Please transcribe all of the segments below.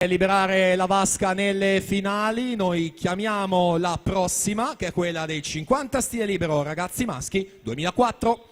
liberare la vasca nelle finali. Noi chiamiamo la prossima, che è quella dei 50 stile libero ragazzi maschi 2004.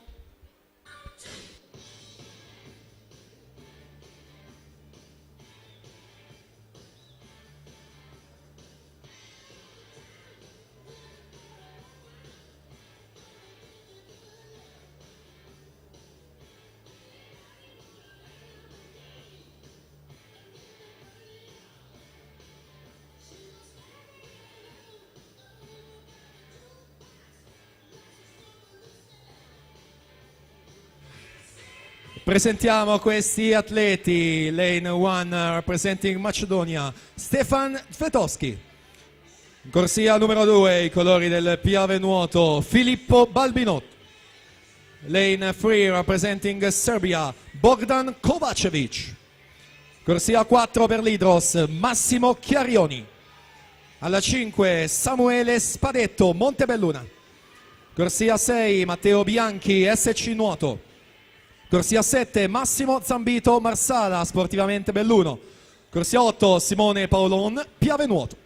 Presentiamo questi atleti. Lane 1 representing Macedonia, Stefan Fetoschi. Corsia numero 2, i colori del Piave Nuoto, Filippo Balbinotto. Lane 3 representing Serbia, Bogdan Kovacevic. Corsia 4 per l'Hydros, Massimo Chiarioni. Alla 5 Samuele Spadetto, Montebelluna. Corsia 6 Matteo Bianchi, SC Nuoto. Corsia 7 Massimo Zambito, Marsala, Sportivamente Belluno. Corsia 8 Simone Paolon, Piave Nuoto.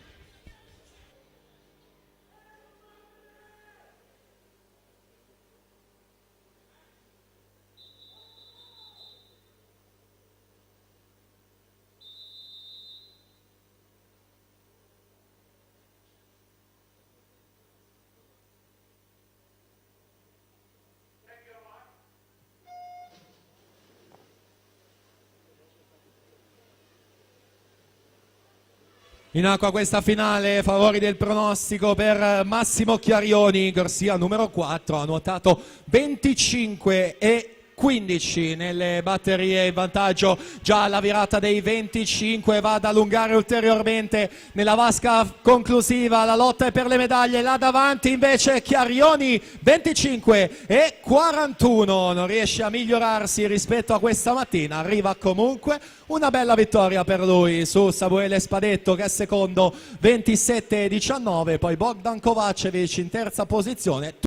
In acqua questa finale, favori del pronostico per Massimo Chiarioni, corsia numero 4, ha nuotato 25 e 15 nelle batterie, in vantaggio già alla virata dei 25, va ad allungare ulteriormente nella vasca conclusiva, la lotta è per le medaglie, là davanti invece Chiarioni 25 e 41, non riesce a migliorarsi rispetto a questa mattina, arriva comunque una bella vittoria per lui su Samuele Spadetto che è secondo 27-19, poi Bogdan Kovacevic in terza posizione.